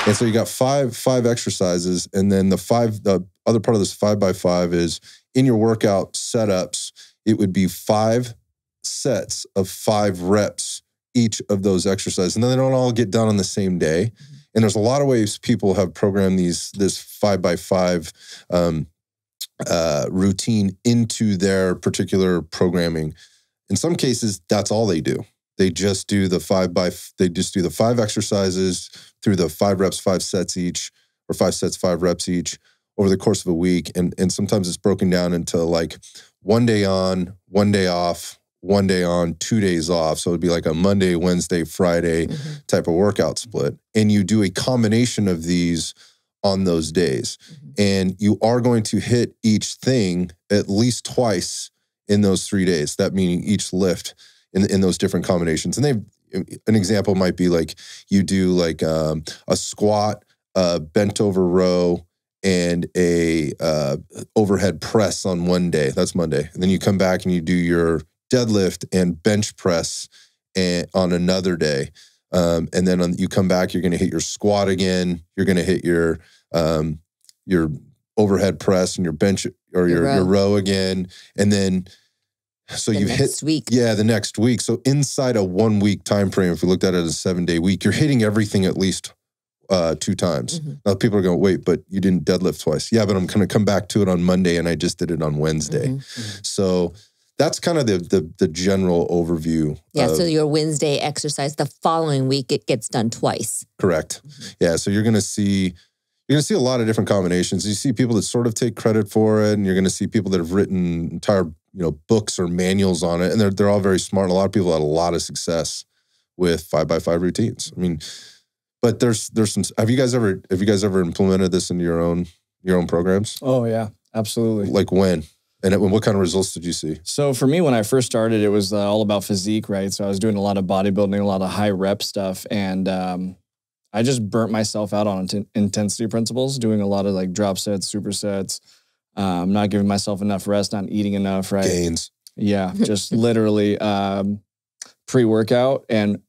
And so you got five exercises, and then the other part of this 5x5 is in your workout setups, it would be 5 sets of 5 reps each of those exercises. And then they don't all get done on the same day. And there's a lot of ways people have programmed this 5x5 routine into their particular programming. In some cases, that's all they do. They just do the 5 exercises through the 5 reps, 5 sets each, or 5 sets, 5 reps each over the course of a week. And sometimes it's broken down into like 1 day on, 1 day off, 1 day on, 2 days off. So it'd be like a Monday, Wednesday, Friday type of workout split. And you do a combination of these on those days. And you are going to hit each thing at least twice in those 3 days. That meaning each lift in those different combinations. And an example might be like you do like a squat, a bent over row, and a overhead press on one day. That's Monday. And then you come back and you do your deadlift and bench press on another day. And then you come back, you're going to hit your squat again. You're going to hit your overhead press and your bench or your row again. And then so you hit the next week. So inside a 1 week time frame, if we looked at it as a 7-day week, you're hitting everything at least 2 times. Now people are going, wait, but you didn't deadlift twice. Yeah, but I'm going to come back to it on Monday and I just did it on Wednesday. So that's kind of the general overview. Yeah, so your Wednesday exercise, the following week, it gets done twice. Correct. Yeah, so you're going to see a lot of different combinations. You see people that sort of take credit for it, and you're going to see people that have written entire books or manuals on it, and they're all very smart. And a lot of people had a lot of success with 5x5 routines. I mean, but there's some. Have you guys ever implemented this into your own programs? Oh yeah, absolutely. Like when? And what kind of results did you see? So for me, when I first started, it was all about physique, right? So I was doing a lot of bodybuilding, a lot of high rep stuff, and I just burnt myself out on intensity principles, doing a lot of like drop sets, supersets, not giving myself enough rest, not eating enough, right? Gains. Yeah, just literally pre-workout and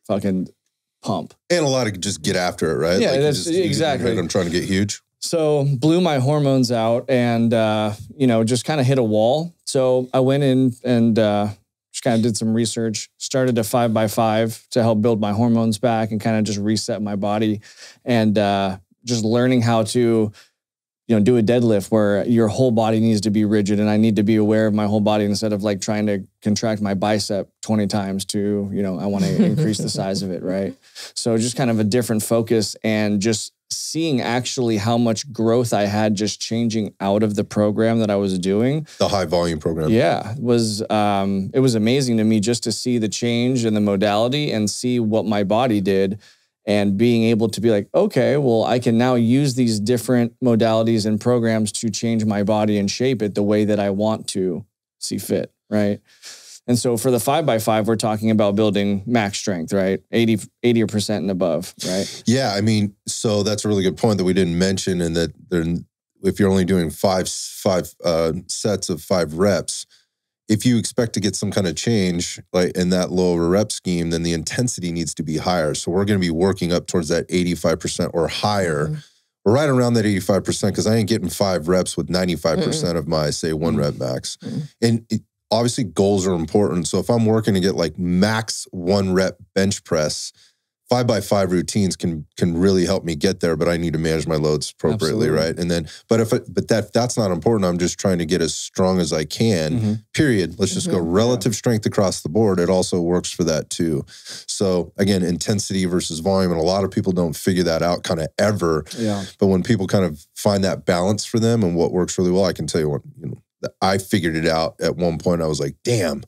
fucking pump. And a lot of just get after it, right? Yeah, like that's exactly. I'm trying to get huge. So blew my hormones out and, just kind of hit a wall. So I went in and just kind of did some research, started a 5x5 to help build my hormones back and kind of just reset my body. And just learning how to, do a deadlift where your whole body needs to be rigid and I need to be aware of my whole body instead of like trying to contract my bicep 20 times to, I want to increase the size of it, right? So just kind of a different focus and just seeing actually how much growth I had just changing out of the program that I was doing. The high volume program. Yeah, it was amazing to me just to see the change in the modality and see what my body did and being able to be like, okay, well, I can now use these different modalities and programs to change my body and shape it the way that I want to see fit, right? And so for the 5x5, we're talking about building max strength, right? 80% and above, right? Yeah, I mean, so that's a really good point that we didn't mention, and that if you're only doing five sets of 5 reps, if you expect to get some kind of change like in that lower rep scheme, then the intensity needs to be higher. So we're going to be working up towards that 85% or higher. We're right around that 85% because I ain't getting 5 reps with 95% of my, say, 1 rep max. And obviously goals are important. So if I'm working to get like max 1 rep bench press, 5x5 routines can really help me get there, but I need to manage my loads appropriately, absolutely. Right? And then, but that's not important. I'm just trying to get as strong as I can, period. Let's just go relative strength across the board. It also works for that too. So again, intensity versus volume, and a lot of people don't figure that out kind of ever. Yeah. But when people kind of find that balance for them and what works really well, I can tell you what, I figured it out at one point. I was like, damn,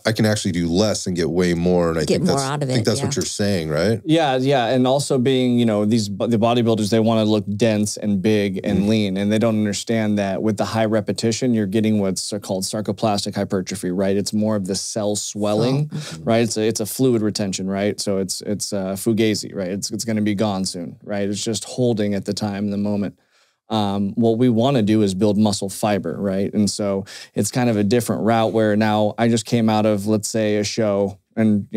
I can actually do less and get way more. And I think that's what you're saying, right? Yeah, yeah. And also being, the bodybuilders, they want to look dense and big and lean. And they don't understand that with the high repetition, you're getting what's called sarcoplastic hypertrophy, right? It's more of the cell swelling, right? It's a fluid retention, right? So it's fugazi, right? It's going to be gone soon, right? It's just holding at the time, in the moment. What we want to do is build muscle fiber, right? And so it's kind of a different route where now I just came out of, let's say, a show and,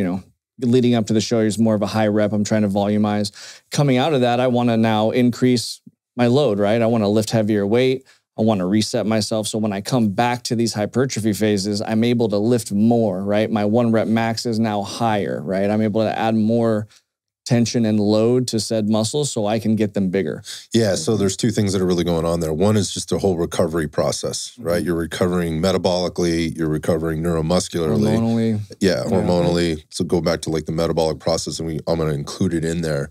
leading up to the show is more of a high rep. I'm trying to volumize. Coming out of that, I want to now increase my load, right? I want to lift heavier weight. I want to reset myself. So when I come back to these hypertrophy phases, I'm able to lift more, right? My 1 rep max is now higher, right? I'm able to add more tension and load to said muscles so I can get them bigger. Yeah, so there's 2 things that are really going on there. One is just the whole recovery process, right? You're recovering metabolically, you're recovering neuromuscularly. Hormonally. Yeah, hormonally. So go back to like the metabolic process, and I'm going to include it in there.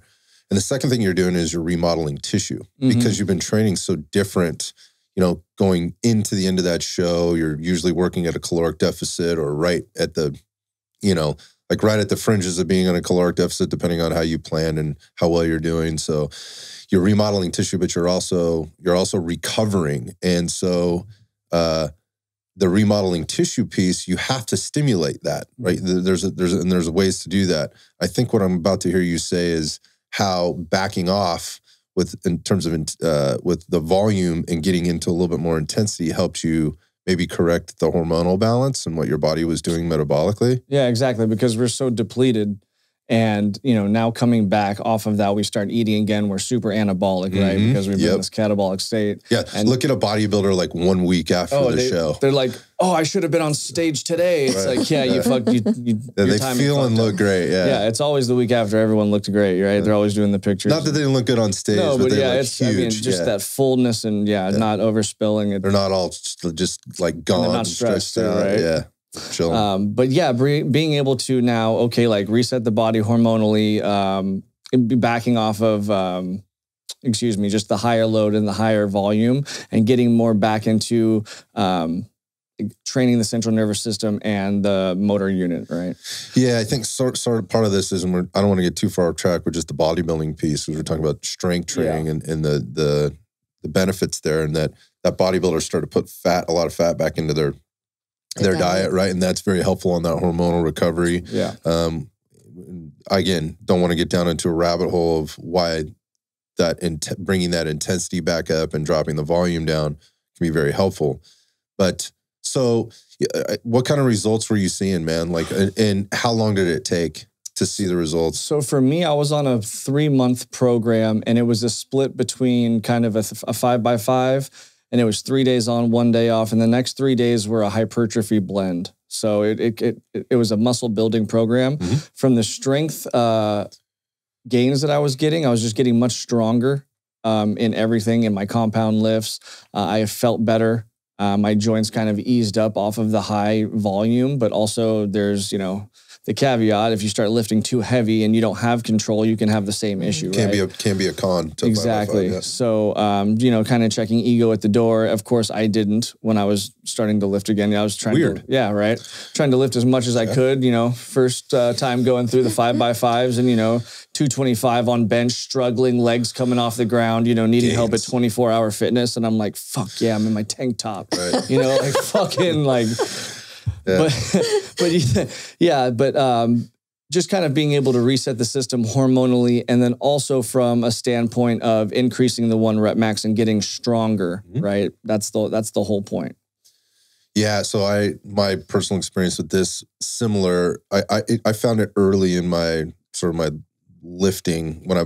And the second thing you're doing is you're remodeling tissue because you've been training so different. You know, going into the end of that show, you're usually working at a caloric deficit or right at the, you know, like right at the fringes of being on a caloric deficit, depending on how you plan and how well you're doing. So you're remodeling tissue, but you're also recovering. And so the remodeling tissue piece, you have to stimulate that, right? There's ways to do that. I think what I'm about to hear you say is how backing off in terms of with the volume and getting into a little bit more intensity helps you maybe correct the hormonal balance and what your body was doing metabolically. Yeah, exactly. Because we're so depleted. And, you know, now coming back off of that, we start eating again. We're super anabolic, right? Because we've been in this catabolic state. Yeah. And look at a bodybuilder like 1 week after the show. They're like, oh, I should have been on stage today. It's like, yeah, you fucked. They feel and look great. Yeah. Yeah. It's always the week after everyone looked great, right? They're always doing the pictures. Not that they didn't look good on stage, but they look huge. I mean, just that fullness and not overspilling it. They're not all just like gone and not stressed out, right? Yeah. Chilling. But yeah, being able to now, like reset the body hormonally, backing off of, just the higher load and the higher volume and getting more back into training the central nervous system and the motor unit, right? Yeah, I think sort of part of this is, and I don't want to get too far off track with just the bodybuilding piece, because we're talking about strength training and the benefits there, and that bodybuilders start to put a lot of fat back into their diet, right? And that's very helpful on that hormonal recovery. Yeah. Again, don't want to get down into a rabbit hole of why bringing that intensity back up and dropping the volume down can be very helpful. But so what kind of results were you seeing, man? Like, and how long did it take to see the results? So for me, I was on a 3-month program, and it was a split between kind of a 5x5. And it was 3 days on, 1 day off. And the next 3 days were a hypertrophy blend. So it was a muscle building program. From the strength gains that I was just getting much stronger in everything, in my compound lifts. I felt better. My joints kind of eased up off of the high volume, but also there's, the caveat, if you start lifting too heavy and you don't have control, you can have the same issue, can be a con. Exactly. 5x5, yeah. So, kind of checking ego at the door. Of course, I didn't when I was starting to lift again. I was trying trying to lift as much as I could, first time going through the 5x5s and, 225 on bench, struggling, legs coming off the ground, needing help at 24-hour fitness. And I'm like, fuck yeah, I'm in my tank top, right. Fucking like... Yeah. But just kind of being able to reset the system hormonally, and then also from a standpoint of increasing the 1 rep max and getting stronger, right? That's the whole point. Yeah. So my personal experience with this similar. I found it early in my my lifting when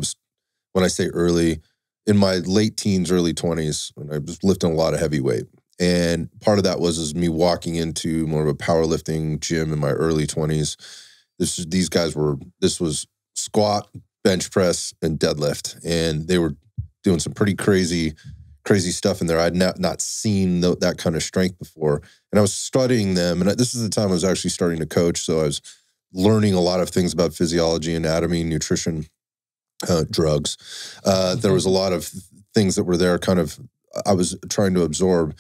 I say early, in my late teens, early 20s, when I was lifting a lot of heavy weight. And part of that was me walking into more of a powerlifting gym in my early 20s. This was squat, bench press, and deadlift. And they were doing some pretty crazy stuff in there. I'd not seen that kind of strength before. And I was studying them. And this is the time I was actually starting to coach. So I was learning a lot of things about physiology, anatomy, nutrition, drugs. There was a lot of things that were there I was trying to absorb.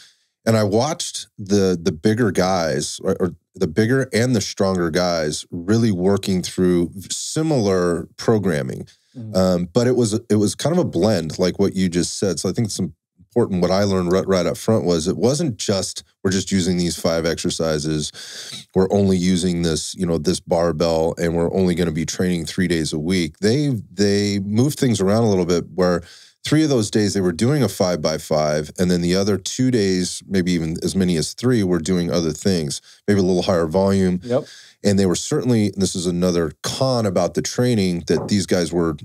And I watched the bigger guys, or the bigger and the stronger guys, really working through similar programming. But it was kind of a blend, like what you just said. So I think it's important. What I learned right up front was it wasn't just, we're just using these 5 exercises. We're only using this, this barbell, and we're only going to be training 3 days a week. They moved things around a little bit where 3 of those days they were doing a 5x5, and then the other 2 days, maybe even as many as 3, were doing other things, maybe a little higher volume. Yep. And they were certainly, and this is another con about the training that these guys were,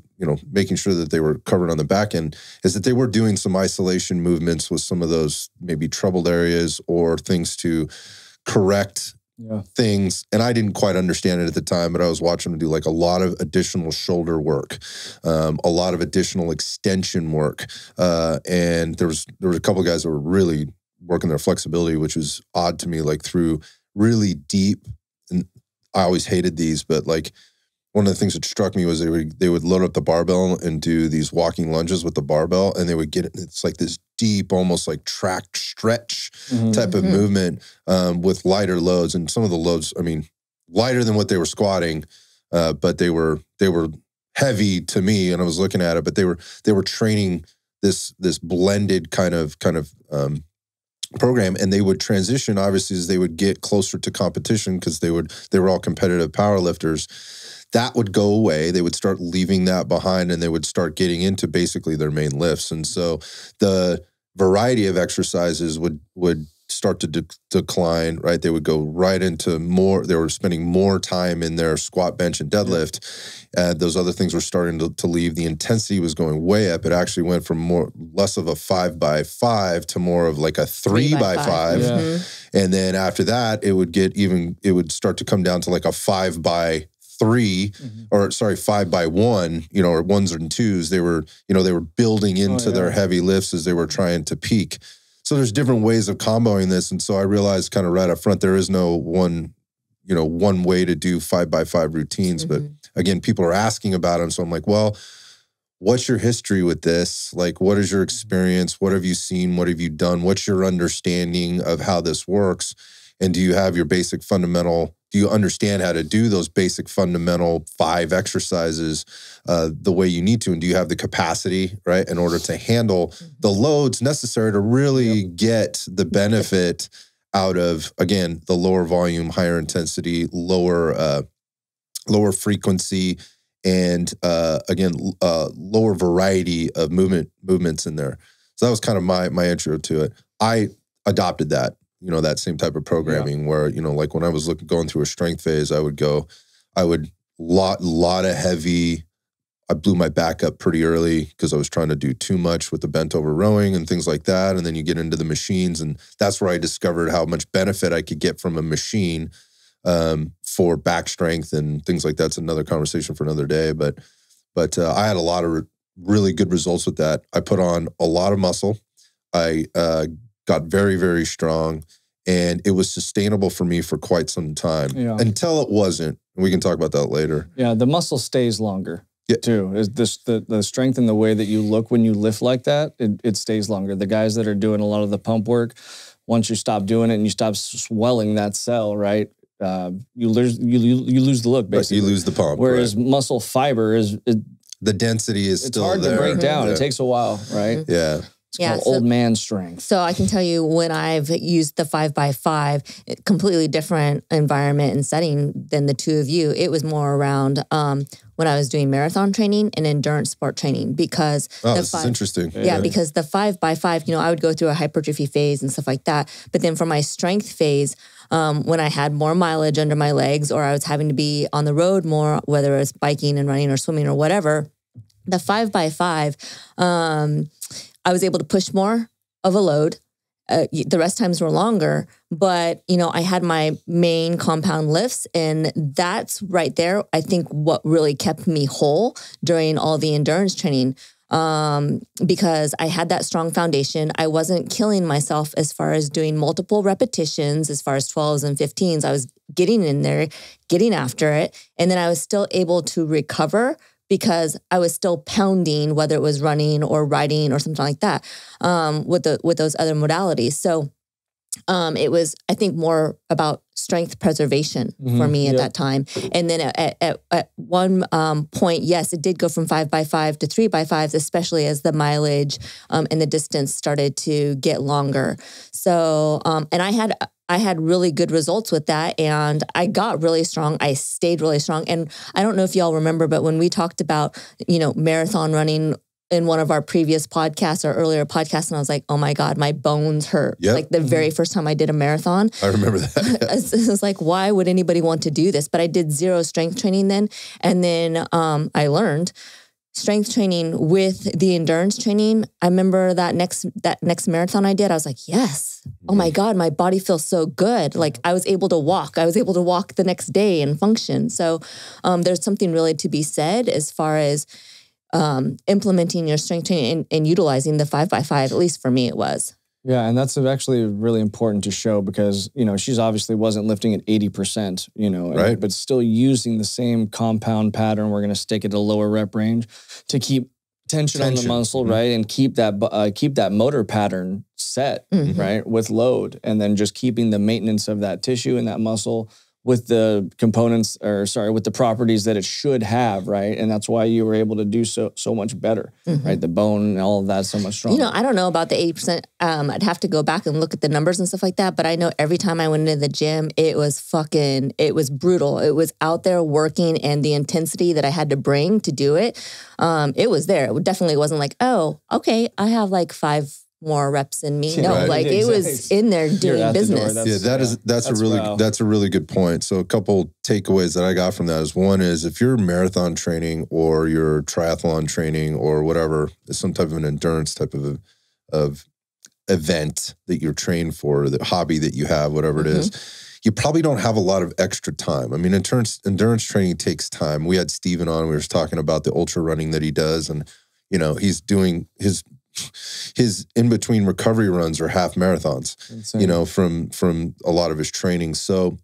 making sure that they were covered on the back end, is that they were doing some isolation movements with some of those maybe troubled areas or things to correct things. And I didn't quite understand it at the time, but I was watching them do like a lot of additional shoulder work, a lot of additional extension work. And there was a couple of guys that were really working their flexibility, which was odd to me, like through really deep, and I always hated these, but like one of the things that struck me was they would load up the barbell and do these walking lunges with the barbell, and they would get, it's like this deep, almost like track stretch type of movement with lighter loads. And some of the loads, I mean, lighter than what they were squatting, but they were heavy to me, and I was looking at it, but they were training this blended kind of program, and they would transition obviously as they would get closer to competition, because they were all competitive power lifters. That would go away. They would start leaving that behind, and they would start getting into basically their main lifts. And so the variety of exercises would start to decline, right? They would go right into more, they were spending more time in their squat, bench, and deadlift. Those other things were starting to leave. The intensity was going way up. It actually went from less of a 5x5 to more of like a 3x5. And then after that, it would start to come down to like a 5x3, or sorry, 5x1, or ones and twos. They were building into their heavy lifts as they were trying to peak. So there's different ways of comboing this. And so I realized kind of right up front, there is no one way to do 5x5 routines. But again, people are asking about them. So I'm like, well, what's your history with this? Like, what is your experience? What have you seen? What have you done? What's your understanding of how this works? And do you have your basic fundamental, do you understand how to do those basic fundamental 5 exercises the way you need to? And do you have the capacity, right, in order to handle the loads necessary to really get the benefit out of, again, the lower volume, higher intensity, lower frequency, and again, lower variety of movements in there. So that was kind of my intro to it. I adopted that. That same type of programming where, like when I was going through a strength phase, I would lot of heavy. I blew my back up pretty early because I was trying to do too much with the bent over rowing and things like that. And then you get into the machines, and that's where I discovered how much benefit I could get from a machine for back strength and things like that. It's another conversation for another day. But I had a lot of really good results with that. I put on a lot of muscle. I got very, very strong, and it was sustainable for me for quite some time until it wasn't. And we can talk about that later. Yeah, the muscle stays longer too. Is this the strength and the way that you look when you lift like that? It stays longer. The guys that are doing a lot of the pump work, once you stop doing it and you stop swelling that cell, right? You lose the look, basically. Right, you lose the pump. Whereas muscle fiber the density is still there. It's hard to break down. It takes a while, right? Yeah. It's called old man strength. So I can tell you when I've used the 5x5, completely different environment and setting than the two of you. It was more around when I was doing marathon training and endurance sport training, because this is interesting. Yeah, because the 5x5, I would go through a hypertrophy phase and stuff like that. But then for my strength phase, when I had more mileage under my legs, or I was having to be on the road more, whether it was biking and running or swimming or whatever, the 5x5, I was able to push more of a load. The rest times were longer, but, I had my main compound lifts, and that's right there, I think, what really kept me whole during all the endurance training, because I had that strong foundation. I wasn't killing myself as far as doing multiple repetitions, as far as 12s and 15s. I was getting in there, getting after it, and then I was still able to recover because I was still pounding, whether it was running or riding or something like that, with those other modalities. So it was, I think, more about strength preservation for me at that time. And then at one point, yes, it did go from 5x5 to 3x5s, especially as the mileage and the distance started to get longer. So, and I had really good results with that, and I got really strong. I stayed really strong. And I don't know if y'all remember, but when we talked about, marathon running in one of our previous podcasts or earlier podcasts, and I was like, oh my God, my bones hurt. Yep. Like the very first time I did a marathon. I remember that. Yeah. It was like, why would anybody want to do this? But I did zero strength training then. And then I learned strength training with the endurance training. I remember that next marathon I did, I was like, yes. Oh my God, my body feels so good. Like I was able to walk. I was able to walk the next day and function. So there's something really to be said as far as implementing your strength training and utilizing the 5x5, at least for me it was. Yeah, and that's actually really important to show because, she's obviously wasn't lifting at 80%, right. But still using the same compound pattern. We're going to stick at a lower rep range to keep tension on the muscle, right? And keep that motor pattern set, right? With load, and then just keeping the maintenance of that tissue and that muscle with the components, with the properties that it should have, right? And that's why you were able to do so much better, right? The bone and all of that so much stronger. I don't know about the 80%. I'd have to go back and look at the numbers and stuff like that. But I know every time I went into the gym, it was brutal. It was out there working, and the intensity that I had to bring to do it, it was there. It definitely wasn't like, oh, okay, I have like 5 more reps in me. No, right. like it was in there doing business. That's a really good point. So a couple takeaways that I got from that is, one is if you're marathon training or you're triathlon training or whatever, some type of an endurance type of event that you're trained for, the hobby that you have, whatever it is, you probably don't have a lot of extra time. I mean, endurance training takes time. We had Steven on, we were talking about the ultra running that he does, and he's doing his in-between recovery runs are half marathons, from a lot of his training. So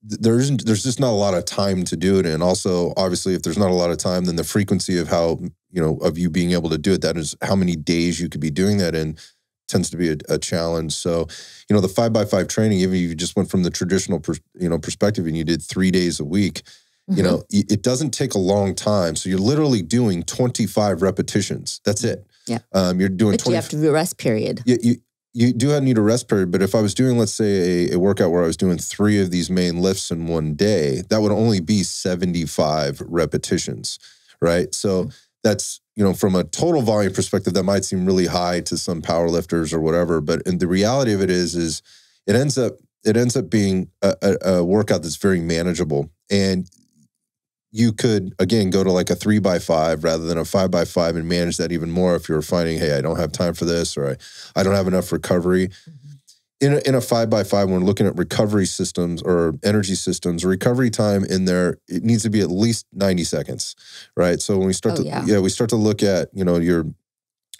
there's just not a lot of time to do it. And also, obviously, if there's not a lot of time, then the frequency of how, of you being able to do it, that is how many days you could be doing that in, tends to be a challenge. So, the 5x5 training, even if you just went from the traditional, perspective and you did 3 days a week, it doesn't take a long time. So you're literally doing 25 repetitions. That's it. Yeah. You're doing but you have to do a rest period. You do need a rest period, but if I was doing, let's say, a workout where I was doing 3 of these main lifts in one day, that would only be 75 repetitions, right? So that's, from a total volume perspective, that might seem really high to some power lifters or whatever, but the reality of it is it ends up being a workout that's very manageable. And you could, again, go to like a 3x5 rather than a 5x5 and manage that even more if you're finding, hey, I don't have time for this, or I don't have enough recovery. In a 5x5, when we're looking at recovery systems or energy systems, recovery time in there, it needs to be at least 90 seconds, right? So when we start we start to look at, your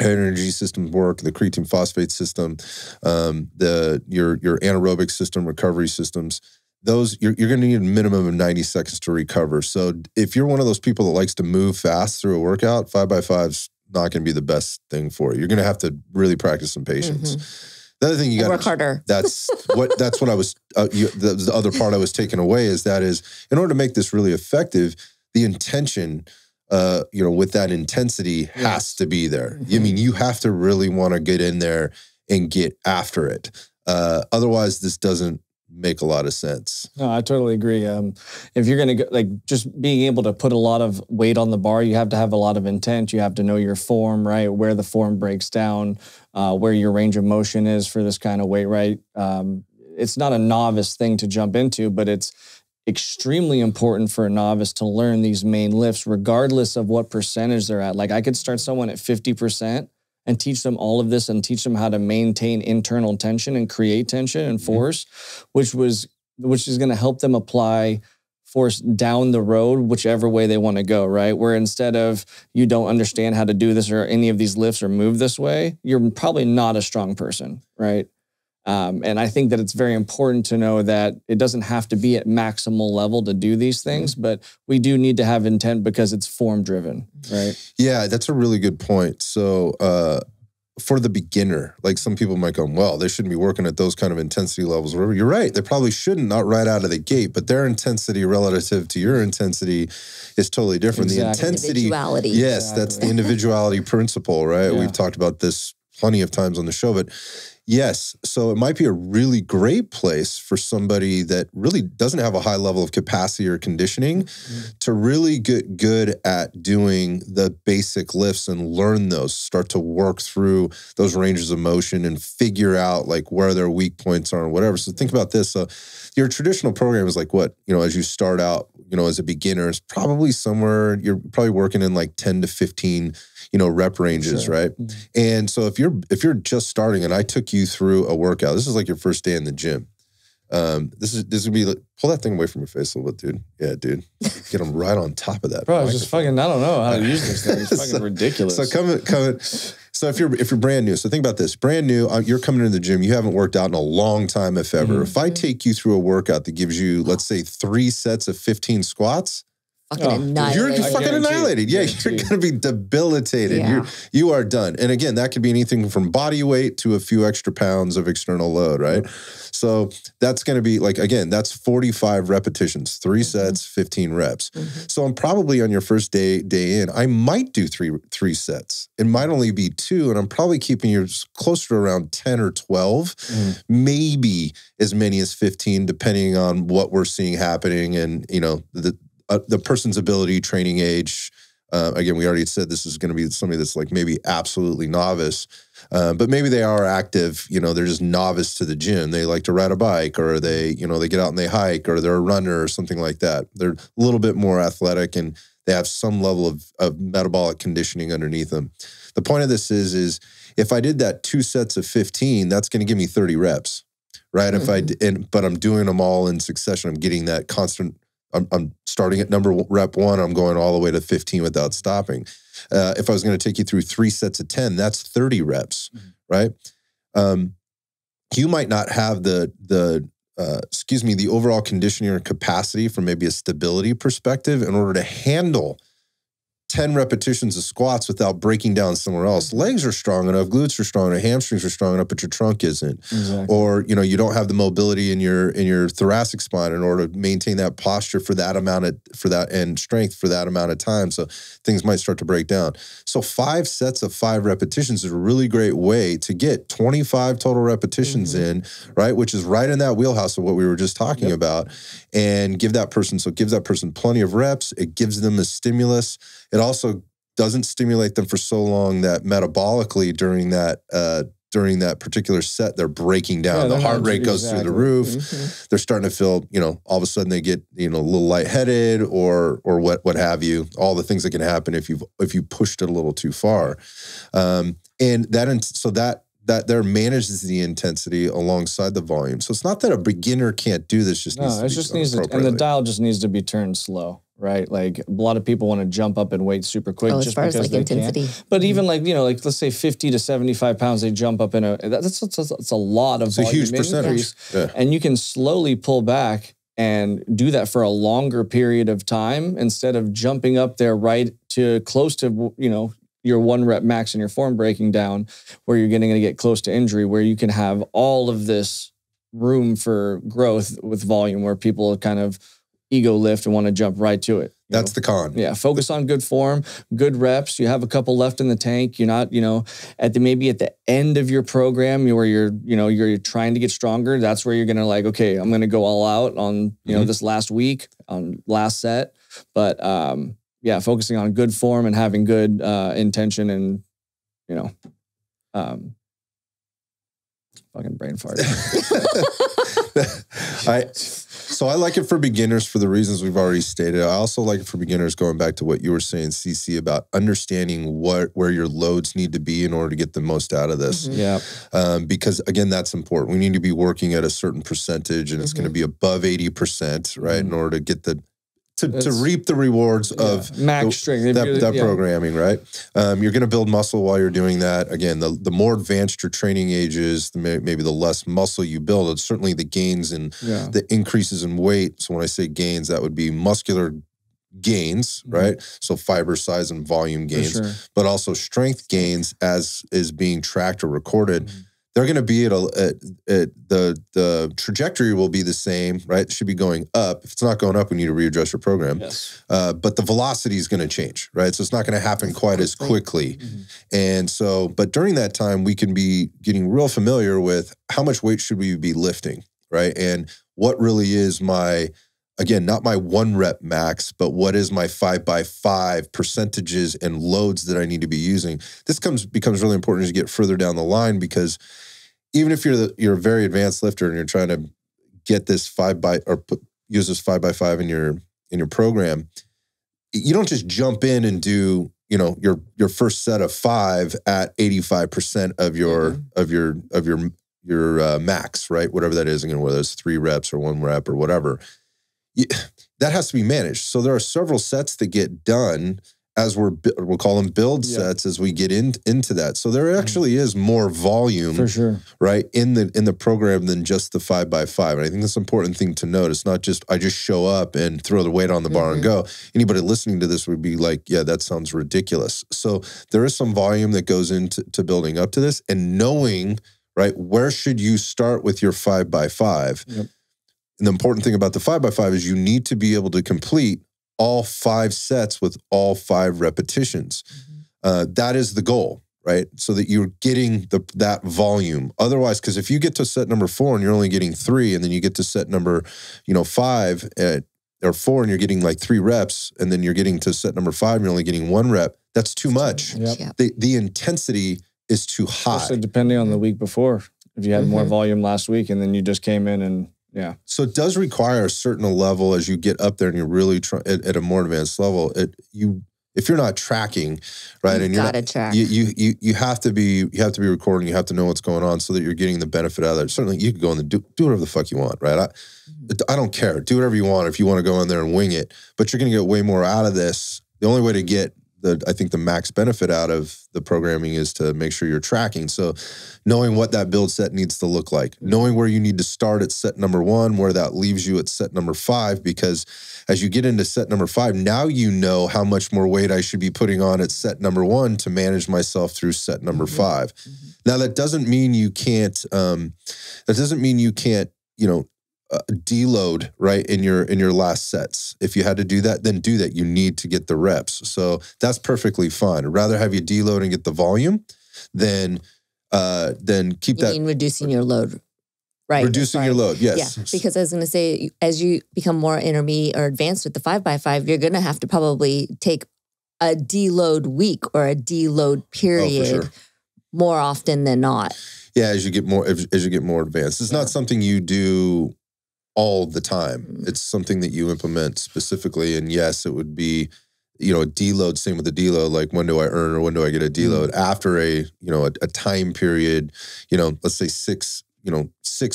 energy systems work, the creatine phosphate system, your anaerobic system, recovery systems, those you're going to need a minimum of 90 seconds to recover. So if you're one of those people that likes to move fast through a workout, 5x5's not going to be the best thing for you. You're going to have to really practice some patience. The other thing you got to work harder. That's what I was. The other part I was taking away is in order to make this really effective, the intention, with that intensity has to be there. I mean, you have to really want to get in there and get after it. Otherwise, this doesn't make a lot of sense. No, I totally agree. If you're going to just being able to put a lot of weight on the bar, you have to have a lot of intent. You have to know your form, right? Where the form breaks down, where your range of motion is for this kind of weight, right? It's not a novice thing to jump into, but it's extremely important for a novice to learn these main lifts, regardless of what percentage they're at. Like I could start someone at 50% and teach them all of this and teach them how to maintain internal tension and create tension and force, which is going to help them apply force down the road, whichever way they want to go, right? Where instead of you don't understand how to do this or any of these lifts or move this way, you're probably not a strong person, right? And I think that it's very important to know that it doesn't have to be at maximal level to do these things, but we do need to have intent because it's form driven, right? Yeah, that's a really good point. So for the beginner, like some people might go, well, they shouldn't be working at those kind of intensity levels. Whatever. You're right. They probably shouldn't, not right out of the gate, but their intensity relative to your intensity is totally different. Exactly. The intensity, individuality. Yes, that's the individuality principle, right? Yeah. We've talked about this plenty of times on the show, but Yes. So it might be a really great place for somebody that really doesn't have a high level of capacity or conditioning to really get good at doing the basic lifts and learn those, start to work through those ranges of motion and figure out like where their weak points are and whatever. So think about this. So your traditional program is like what, as you start out, as a beginner, is probably somewhere, you're probably working in like 10 to 15 rep ranges, Sure. right? And so if you're just starting and I took you through a workout, this is like your first day in the gym. This would be like, pull that thing away from your face a little bit, dude. Yeah, dude. Get them right on top of that. Bro, it's just fucking, I don't know how to use this thing. It's fucking ridiculous. So so if you're brand new, so think about this, brand new, you're coming into the gym, you haven't worked out in a long time, if ever. If I take you through a workout that gives you, let's say 3 sets of 15 squats, Annihilated. you're fucking annihilated. Yeah, you're going to be debilitated. Yeah. You are done. And again, that could be anything from body weight to a few extra pounds of external load, right? So that's going to be like, again, that's 45 repetitions, 3 sets, 15 reps. So I'm probably on your first day in, I might do three sets. It might only be 2, and I'm probably keeping you closer to around 10 or 12, maybe as many as 15, depending on what we're seeing happening and, the person's ability, training age. Again, we already said this is going to be somebody that's like maybe absolutely novice, but maybe they are active. They're just novice to the gym. They like to ride a bike, or they get out and they hike, or they're a runner or something like that. They're a little bit more athletic and they have some level of metabolic conditioning underneath them. The point of this is if I did that 2 sets of 15, that's going to give me 30 reps, right? But I'm doing them all in succession. I'm getting that constant. I'm starting at rep 1, I'm going all the way to 15 without stopping. If I was going to take you through 3 sets of 10, that's 30 reps, right? You might not have the overall conditioning or capacity from maybe a stability perspective in order to handle 10 repetitions of squats without breaking down somewhere else. Legs are strong enough, glutes are strong enough, hamstrings are strong enough, but your trunk isn't. Exactly. Or, you don't have the mobility in your thoracic spine in order to maintain that posture and strength for that amount of time. So things might start to break down. So 5 sets of 5 repetitions is a really great way to get 25 total repetitions in, right? Which is right in that wheelhouse of what we were just talking about, and gives that person plenty of reps. It gives them a stimulus. It also doesn't stimulate them for so long that metabolically during that particular set, they're breaking down. The heart rate goes through the roof. They're starting to feel, all of a sudden they get, a little lightheaded or what have you. All the things that can happen if you pushed it a little too far. That there manages the intensity alongside the volume. So it's not that a beginner can't do this. And the dial just needs to be turned slow, right? Like a lot of people want to jump up in weight super quick just because they intensity can. But even like let's say 50 to 75 pounds, they jump up in that's a lot of volume. It's a huge percentage. Yeah. And you can slowly pull back and do that for a longer period of time instead of jumping up there right to close to, your 1 rep max and your form breaking down, where you're going to get close to injury, where you can have all of this room for growth with volume, where people kind of ego lift and want to jump right to it. That's the con. Yeah. Focus on good form, good reps. You have a couple left in the tank. You're not, maybe at the end of your program where you're trying to get stronger. That's where you're going to okay, I'm going to go all out on, this last week on last set. But, focusing on good form and having good intention and, fucking brain fart. So I like it for beginners for the reasons we've already stated. I also like it for beginners, going back to what you were saying, CeCe, about understanding where your loads need to be in order to get the most out of this. Yeah. Because again, that's important. We need to be working at a certain percentage, and it's going to be above 80%, right? In order to get to reap the rewards of max strength, that programming, right? You're going to build muscle while you're doing that. Again, the more advanced your training age is, maybe the less muscle you build. It's certainly the gains and the increases in weight. So when I say gains, that would be muscular gains, right? So fiber size and volume gains, but also strength gains as is being tracked or recorded. they're going to be at the trajectory will be the same, right? It should be going up. If it's not going up, we need to readjust your program. Yes. But the velocity is going to change, right? So it's not going to happen quite as quickly. And so, but during that time, we can be getting real familiar with how much weight should we be lifting, right? And what really is my, again, not my 1 rep max, but what is my 5x5 percentages and loads that I need to be using. This becomes really important as you get further down the line, because even if you're a very advanced lifter and you're trying to get this use this 5x5 in your program, you don't just jump in and do, your first set of 5 at 85% of your max, right? Whatever that is, whether it's 3 reps or 1 rep or whatever. That has to be managed. So there are several sets that get done as we'll call them build sets as we get into that. So there actually is more volume, for sure, right, in the program than just the 5x5. And I think that's an important thing to note. It's not just I just show up and throw the weight on the bar and go. Anybody listening to this would be like, yeah, that sounds ridiculous. So there is some volume that goes into building up to this, and knowing, right, where should you start with your 5x5. Yep. And the important thing about the 5x5 is you need to be able to complete all 5 sets with all 5 repetitions. That is the goal, right? So that you're getting that volume. Otherwise, because if you get to set number 4 and you're only getting 3, and then you get to set number, 5 or 4 and you're getting like 3 reps, and then you're getting to set number 5 and you're only getting 1 rep, that's too much. Yep. The intensity is too high. Especially depending on the week before. If you had more volume last week and then you just came in and So it does require a certain level as you get up there and you're really at a more advanced level. If you're not tracking, right, and you're gotta not, track. You have to be recording. You have to know what's going on so that you're getting the benefit out of it. Certainly, you can go in and do whatever the fuck you want, right? I don't care. Do whatever you want if you want to go in there and wing it. But you're going to get way more out of this. The only way to get I think the max benefit out of the programming is to make sure you're tracking. So knowing what that build set needs to look like, knowing where you need to start at set number 1, where that leaves you at set number 5, because as you get into set number 5, now you know how much more weight I should be putting on at set number 1 to manage myself through set number 5. Now that doesn't mean you can't, deload, right, in your last sets. If you had to do that, then do that. You need to get the reps. So that's perfectly fine. I'd rather have you deload and get the volume than keep that. You mean reducing your load, right? Reducing your load, yes. Yeah, because I was going to say, as you become more intermediate or advanced with the 5x5, you're going to have to probably take a deload week or a deload period more often than not. Yeah, as you get more advanced. It's not something you do all the time. It's something that you implement specifically. And yes, it would be, a deload, same with the deload, like when do I earn or when do I get a deload after a time period, let's say 6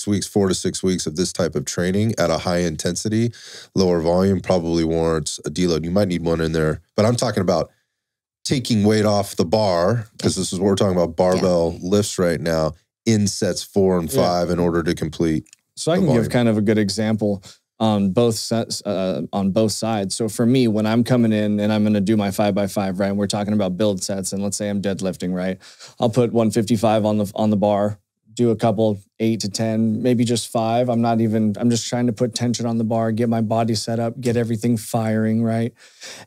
weeks, 4 to 6 weeks of this type of training at a high intensity, lower volume probably warrants a deload. You might need one in there, but I'm talking about taking weight off the bar, because this is what we're talking about, barbell lifts right now, in sets 4 and 5 in order to complete. So I can give kind of a good example on both sets, on both sides. So for me, when I'm coming in and I'm going to do my 5x5, right, and we're talking about build sets, and let's say I'm deadlifting, right, I'll put 155 on the bar, do a couple 8 to 10, maybe just 5. I'm just trying to put tension on the bar, get my body set up, get everything firing, right?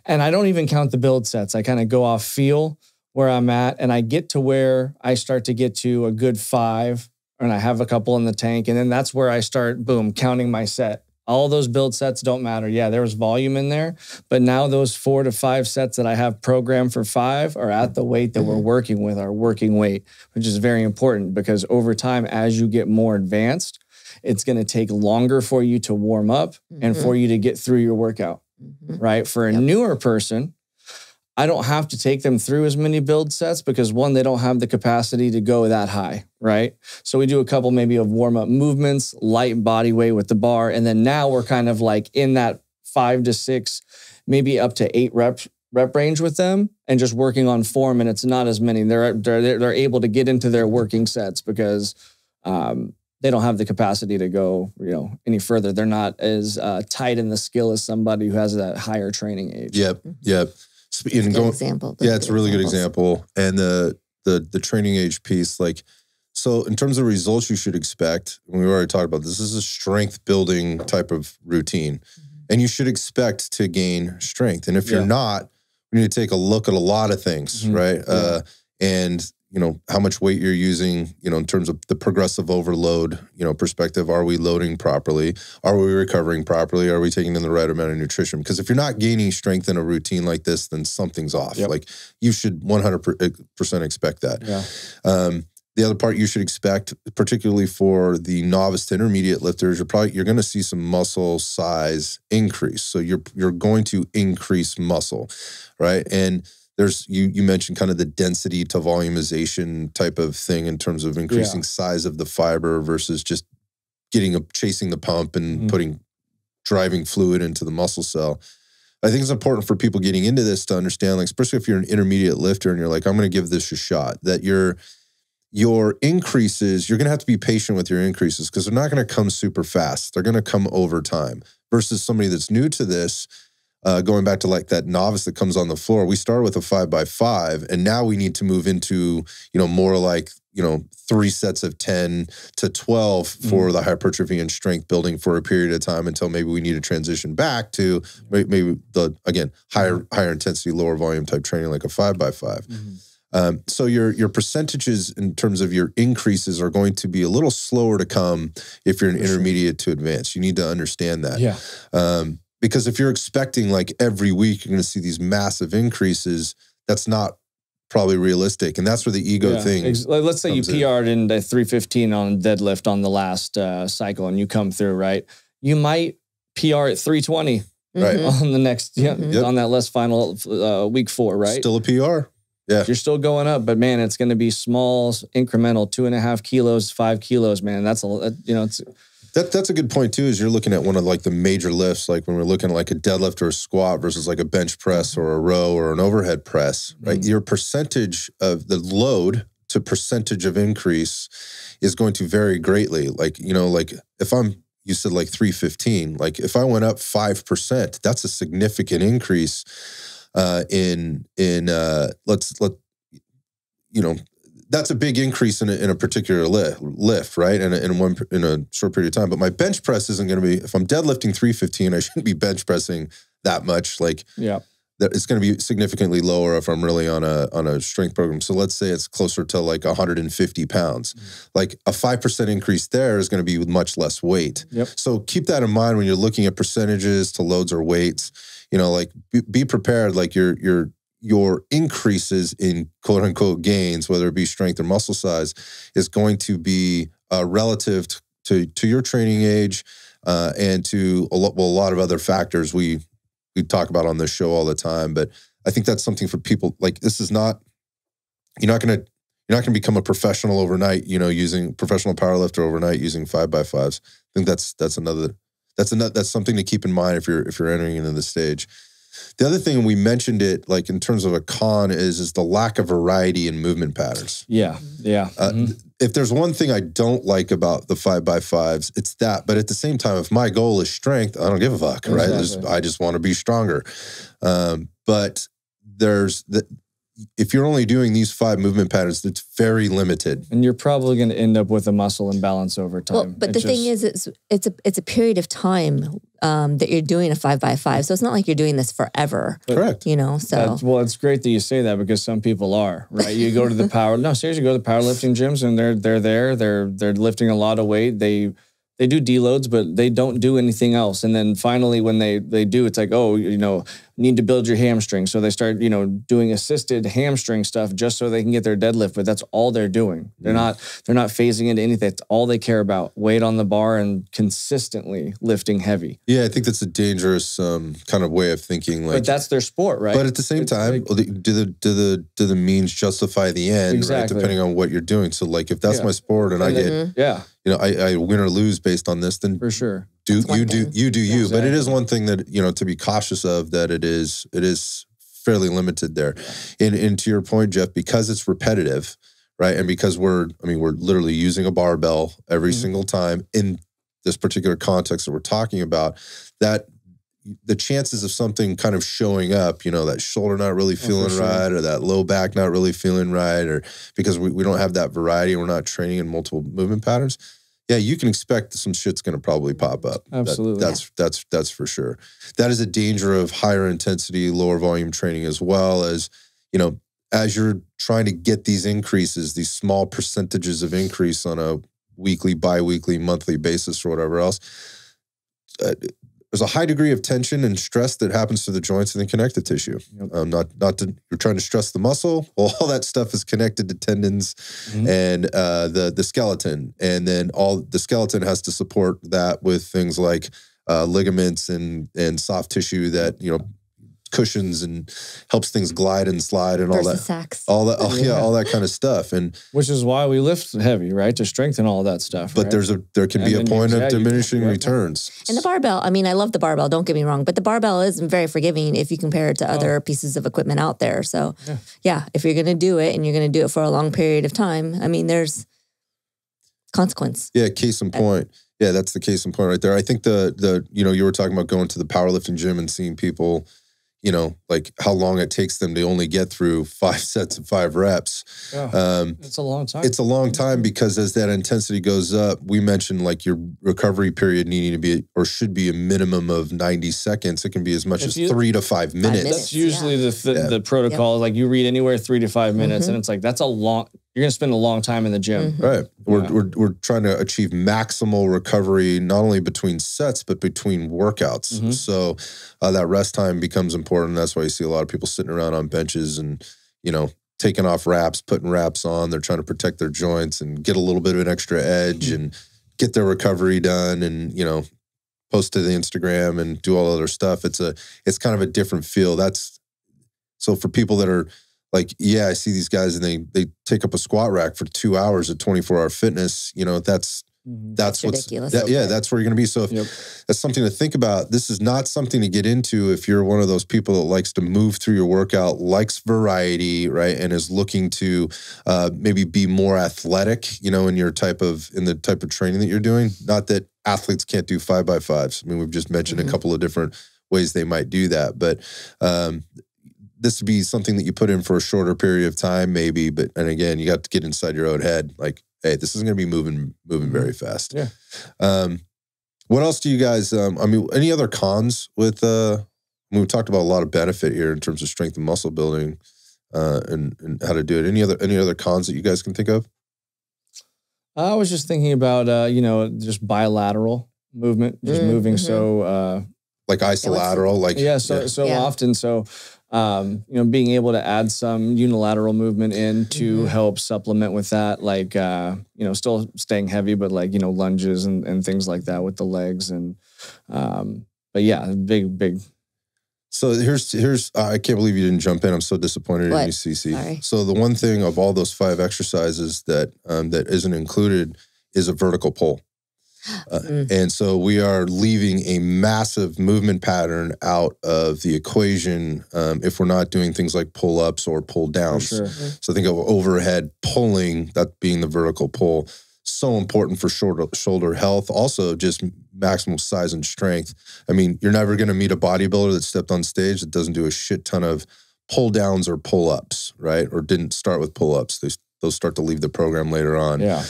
And I don't even count the build sets. I kind of go off feel where I'm at, and I get to where I start to get to a good 5, and I have a couple in the tank, and then that's where I start, boom, counting my set. All those build sets don't matter. Yeah, there was volume in there, but now those 4 to 5 sets that I have programmed for 5 are at the weight that we're working with, our working weight, which is very important, because over time, as you get more advanced, it's going to take longer for you to warm up and for you to get through your workout, right? For a newer person, I don't have to take them through as many build sets because, one, they don't have the capacity to go that high, right? So we do a couple maybe of warm-up movements, light body weight with the bar, and then now we're kind of like in that 5 to 6, maybe up to 8 rep range with them, and just working on form, and it's not as many. They're able to get into their working sets because they don't have the capacity to go, any further. They're not as tight in the skill as somebody who has that higher training age. Yep. Example. It's a really good example. And the training age piece, like, So in terms of results you should expect, we already talked about this is a strength building type of routine. And you should expect to gain strength. And if you're not, we need to take a look at a lot of things, right? And, you know, how much weight you're using, you know, in terms of the progressive overload, you know, perspective. Are we loading properly? Are we recovering properly? Are we taking in the right amount of nutrition? Because if you're not gaining strength in a routine like this, then something's off. Like you should 100% expect that. The other part you should expect, particularly for the novice to intermediate lifters, you're going to see some muscle size increase. So you're going to increase muscle, right? And there's you mentioned kind of the density to volumization type of thing in terms of increasing size of the fiber versus just chasing the pump and driving fluid into the muscle cell. I think it's important for people getting into this to understand, like, especially if you're an intermediate lifter and you're like, I'm going to give this a shot, that your increases, you're going to have to be patient with your increases because they're not going to come super fast. They're going to come over time versus somebody that's new to this, going back to like that novice that comes on the floor. We start with a 5x5 and now we need to move into, you know, more like, you know, 3 sets of 10 to 12 for the hypertrophy and strength building for a period of time until maybe we need to transition back to maybe again, higher intensity, lower volume type training like a 5x5. So your percentages in terms of your increases are going to be a little slower to come if you're an intermediate to advanced. You need to understand that. Because if you're expecting like every week you're going to see these massive increases, that's not probably realistic. And that's where the ego thing let's say you PR'd in the 315 on deadlift on the last cycle and you come through, right? You might PR at 320 on the next, on that less final week 4, right? Still a PR. Yeah. You're still going up, but man, it's going to be small, incremental, 2.5 kilos, 5 kilos, man. That's that's a good point too, is you're looking at one of like the major lifts, like when we're looking at like a deadlift or a squat versus like a bench press or a row or an overhead press, right? Your percentage of the load to percentage of increase is going to vary greatly. Like, you know, like if you said like 315, like if I went up 5%, that's a significant increase. That's a big increase in a particular lift, right? In a short period of time. But my bench press isn't going to be, if I'm deadlifting 315, I shouldn't be bench pressing that much. Like, it's going to be significantly lower if I'm really on a strength program. So let's say it's closer to like 150 pounds. Like a 5% increase there is going to be with much less weight. So keep that in mind when you're looking at percentages to loads or weights. You know, like be prepared, like your increases in quote unquote gains, whether it be strength or muscle size, is going to be relative to your training age and to a lot of other factors we talk about on this show all the time. But I think that's something for people, like, this is not, you're not going to become a professional overnight, you know, using professional powerlifter overnight using 5x5s. I think that's something to keep in mind if you're entering into the stage. The other thing, we mentioned it, like in terms of a con, is the lack of variety in movement patterns. If there's one thing I don't like about the 5x5s, it's that. But at the same time, if my goal is strength, I don't give a fuck, right? I just want to be stronger. But if you're only doing these 5 movement patterns, it's very limited. And you're probably going to end up with a muscle imbalance over time. Well, but the thing is, it's a period of time that you're doing a 5x5. So it's not like you're doing this forever. Correct. You know, so. Well, it's great that you say that because some people are, right? You go to the seriously, go to the powerlifting gyms and they're lifting a lot of weight. They do deloads, but they don't do anything else. And then finally, when they do, it's like, oh, you know, need to build your hamstring. So they start, you know, doing assisted hamstring stuff just so they can get their deadlift. But that's all they're doing. They're not phasing into anything. That's all they care about: weight on the bar and consistently lifting heavy. Yeah, I think that's a dangerous kind of way of thinking. Like, but that's their sport, right? But at the same time, do the means justify the end? Right? Depending on what you're doing. So, like, if that's my sport and I get you know, I win or lose based on this, then for sure. Do you. But it is one thing that, you know, to be cautious of, that it is fairly limited there. And to your point, Jeff, because it's repetitive, right? And because we're literally using a barbell every single time in this particular context that we're talking about, that the chances of something kind of showing up, that shoulder not really feeling sure. right, or that low back not really feeling right, or because we don't have that variety and we're not training in multiple movement patterns. Yeah, you can expect some shit's going to probably pop up. Absolutely. That's for sure. That is a danger of higher intensity, lower volume training, as well as, as you're trying to get these increases, these small percentages of increase on a weekly, bi-weekly, monthly basis or whatever else, there's a high degree of tension and stress that happens to the joints and the connective tissue. Yep. You're trying to stress the muscle. Well, all that stuff is connected to tendons and the skeleton. And then all the skeleton has to support that with things like ligaments and soft tissue that, cushions and helps things glide and slide and all that. All that kind of stuff. And which is why we lift heavy, right? To strengthen all that stuff. But right? there can be a point of diminishing returns. And the barbell, I love the barbell, don't get me wrong, but the barbell is very forgiving if you compare it to other pieces of equipment out there. So if you're going to do it and you're going to do it for a long period of time, there's consequence. Yeah, case in point. Yeah, that's the case in point right there. I think you were talking about going to the powerlifting gym and seeing people, like how long it takes them to only get through 5 sets of 5 reps. Yeah, it's a long time. It's a long time because as that intensity goes up, we mentioned like your recovery period needing to be or should be a minimum of 90 seconds. It can be as much as 3 to 5 minutes. That's usually the protocol. Yep. Like you read anywhere 3 to 5 minutes, and it's like that's a long. You're going to spend a long time in the gym. Right. We're trying to achieve maximal recovery, not only between sets, but between workouts. So that rest time becomes important. That's why you see a lot of people sitting around on benches and, taking off wraps, putting wraps on. They're trying to protect their joints and get a little bit of an extra edge and get their recovery done and, post to the Instagram and do all other stuff. It's kind of a different feel. So for people that are, like, I see these guys and they take up a squat rack for 2 hours at 24-hour fitness. That's what's ridiculous. That's where you're going to be. So that's something to think about. This is not something to get into if you're one of those people that likes to move through your workout, likes variety, right, and is looking to maybe be more athletic, in the type of training that you're doing. Not that athletes can't do 5x5s. We've just mentioned a couple of different ways they might do that, but this would be something that you put in for a shorter period of time, maybe. And again, you got to get inside your own head. Like, hey, this isn't going to be moving very fast. Yeah. What else do you guys? Any other cons with? We've talked about a lot of benefit here in terms of strength and muscle building, and how to do it. Any other cons that you guys can think of? I was just thinking about just bilateral movement, just moving so. Like isolateral, often. So, being able to add some unilateral movement in to help supplement with that, like, still staying heavy, but like, lunges and things like that with the legs. And, but yeah, big. So here's, I can't believe you didn't jump in. I'm so disappointed in you, CeCe. Sorry. So the one thing of all those 5 exercises that isn't included is a vertical pull. And so we are leaving a massive movement pattern out of the equation if we're not doing things like pull-ups or pull-downs. Sure. So think of overhead pulling, that being the vertical pull. So important for shoulder health. Also just maximal size and strength. You're never going to meet a bodybuilder that stepped on stage that doesn't do a shit ton of pull-downs or pull-ups, right? Or didn't start with pull-ups. Those start to leave the program later on. Yeah.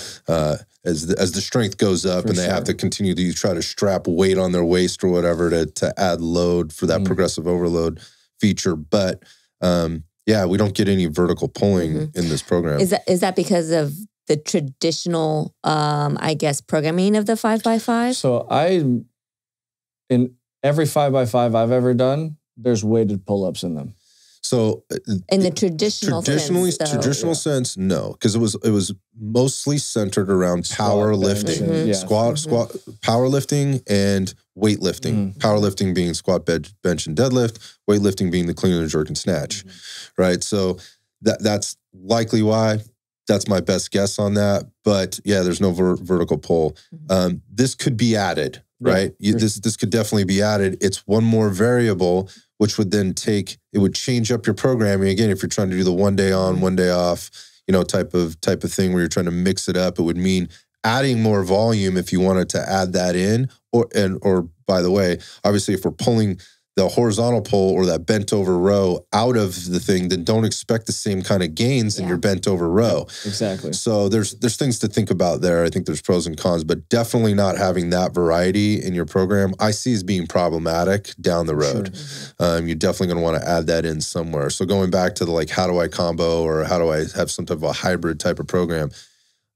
As the strength goes up and they have to continue to try to strap weight on their waist or whatever to add load for that progressive overload feature. But we don't get any vertical pulling in this program. Is that because of the traditional, programming of the 5x5? So in every 5x5 I've ever done, there's weighted pull-ups in them. So in the traditional sense, no, because it was mostly centered around powerlifting, squat, powerlifting, and weightlifting. Powerlifting being squat, bench, and deadlift. Weightlifting being the clean and jerk and snatch, right? So that's likely why. That's my best guess on that. But yeah, there's no vertical pull. This could be added, right? This could definitely be added. It's one more variable, which would then it would change up your programming. Again, if you're trying to do the 1 day on, 1 day off, type of thing where you're trying to mix it up, it would mean adding more volume if you wanted to add that in or by the way, obviously if we're pulling the horizontal pull or that bent over row out of the thing, then don't expect the same kind of gains in your bent over row. Exactly. So there's things to think about there. I think there's pros and cons, but definitely not having that variety in your program, I see as being problematic down the road. Sure. You're definitely going to want to add that in somewhere. So going back to the like, how do I combo or how do I have some type of a hybrid type of program?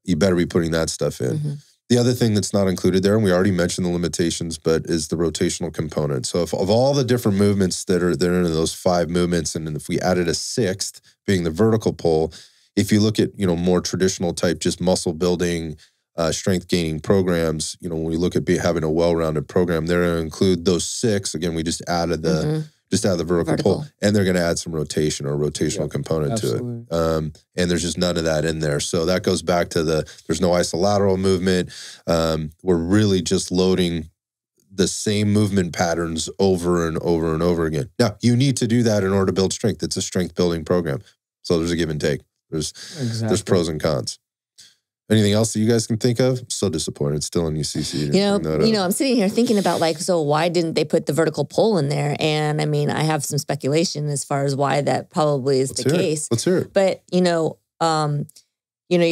You better be putting that stuff in. Mm-hmm. The other thing that's not included there, and we already mentioned the limitations, but is the rotational component. So if of all the different movements that are in those 5 movements, and if we added a 6th, being the vertical pull, if you look at, more traditional type, just muscle building, strength gaining programs, when we look at having a well-rounded program, they're going to include those 6. Again, we just added the vertical pull, and they're going to add some rotation or rotational component to it. And there's just none of that in there. So that goes back to there's no isolateral movement. We're really just loading the same movement patterns over and over and over again. Now, you need to do that in order to build strength. It's a strength building program. So there's a give and take. There's pros and cons. Anything else that you guys can think of? I'm so disappointed still in you, CeCe. I'm sitting here thinking about so why didn't they put the vertical pull in there? And I mean, I have some speculation as far as why that probably is the case. Let's hear it. But, you're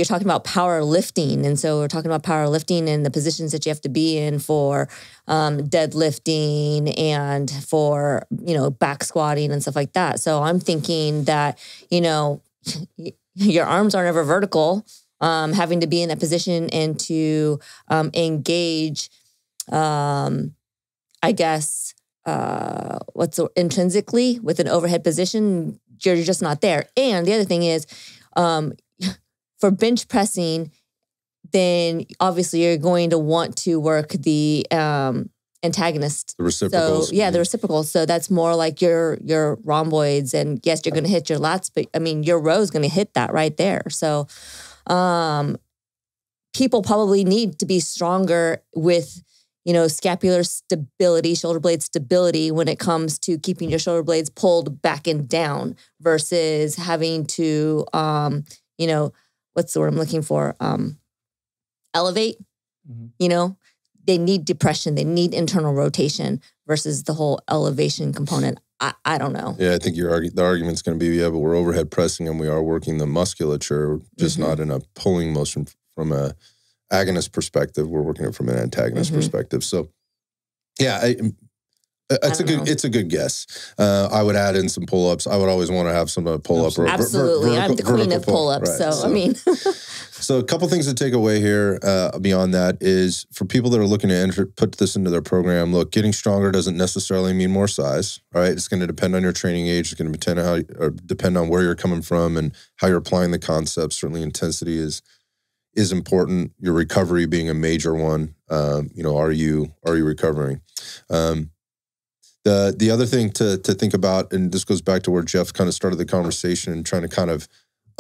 talking about power lifting. And so we're talking about power lifting and the positions that you have to be in for deadlifting and for, back squatting and stuff like that. So I'm thinking that, your arms aren't ever vertical. Having to be in that position and to engage, intrinsically with an overhead position, you're just not there. And the other thing is, for bench pressing, then obviously you're going to want to work the antagonist. The reciprocals. So, the reciprocals. So that's more like your rhomboids. And yes, you're going to hit your lats, but I mean, your row is going to hit that right there. So people probably need to be stronger with, scapular stability, shoulder blade stability when it comes to keeping your shoulder blades pulled back and down versus having to, what's the word I'm looking for? Elevate, they need depression. They need internal rotation versus the whole elevation component. I don't know. Yeah, I think the argument's going to be, but we're overhead pressing and we are working the musculature, just not in a pulling motion from a agonist perspective. We're working it from an antagonist perspective. So, it's a good guess. I would add in some pull-ups. I would always want to have some pull-up. Absolutely. I'm the queen of pull-ups. Right. So, I mean... So a couple things to take away here beyond that is for people that are looking to put this into their program, look, getting stronger doesn't necessarily mean more size, all right? It's going to depend on your training age. It's going to depend on where you're coming from and how you're applying the concepts. Certainly intensity is important. Your recovery being a major one. Are you recovering? The other thing to think about, and this goes back to where Jeff kind of started the conversation and trying to kind of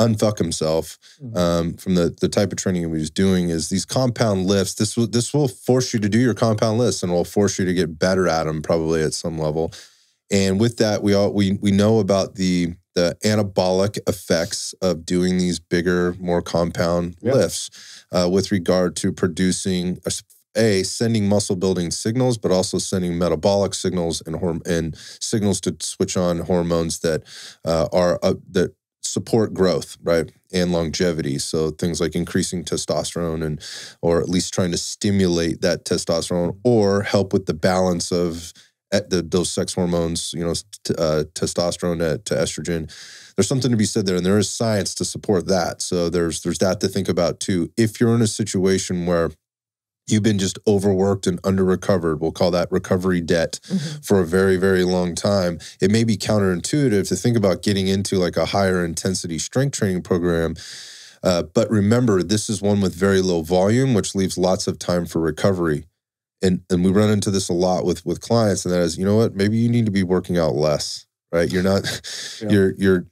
unfuck himself from the type of training he was doing, is these compound lifts. This will force you to do your compound lifts and will force you to get better at them probably at some level. And with that, we know about the anabolic effects of doing these bigger, more compound lifts with regard to producing sending muscle building signals, but also sending metabolic signals and signals to switch on hormones that that support growth, right, and longevity. So things like increasing testosterone or at least trying to stimulate that testosterone or help with the balance of those sex hormones, testosterone to estrogen. There's something to be said there, and there is science to support that. So there's that to think about too. If you're in a situation where you've been just overworked and under-recovered, we'll call that recovery debt, for a very, very long time, it may be counterintuitive to think about getting into like a higher intensity strength training program. But remember, this is one with very low volume, which leaves lots of time for recovery. And we run into this a lot with clients, and that is, maybe you need to be working out less. Right, you're not, you're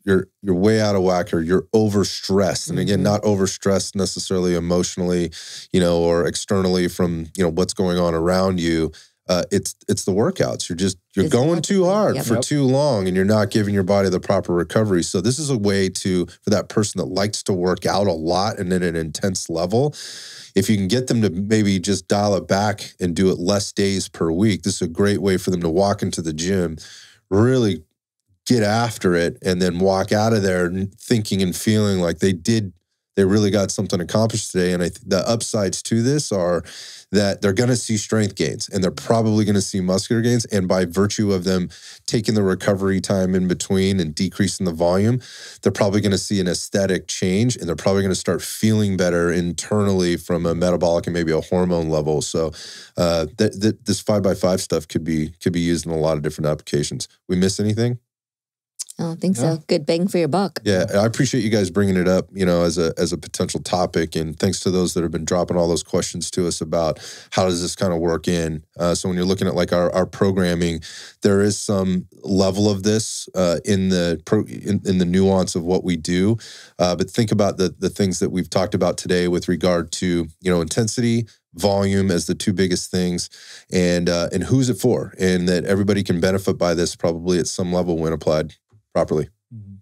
way out of whack, or you're overstressed, and again, not overstressed necessarily emotionally, or externally from what's going on around you, it's the workouts. You're going too hard for too long, and you're not giving your body the proper recovery. So this is a way for that person that likes to work out a lot and at an intense level. If you can get them to maybe just dial it back and do it less days per week, this is a great way for them to walk into the gym, really get after it, and then walk out of there thinking and feeling like they really got something accomplished today. And the upsides to this are that they're going to see strength gains, and they're probably going to see muscular gains. And by virtue of them taking the recovery time in between and decreasing the volume, they're probably going to see an aesthetic change, and they're probably going to start feeling better internally from a metabolic and maybe a hormone level. So this 5x5 stuff could be used in a lot of different applications. We miss anything? I don't think so. Good bang for your buck. Yeah, I appreciate you guys bringing it up, as a potential topic, and thanks to those that have been dropping all those questions to us about how does this kind of work in. So when you're looking at like our programming, there is some level of this in the nuance of what we do, but think about the things that we've talked about today with regard to intensity, volume as the two biggest things, and who's it for, and that everybody can benefit by this probably at some level when applied properly. Mm-hmm.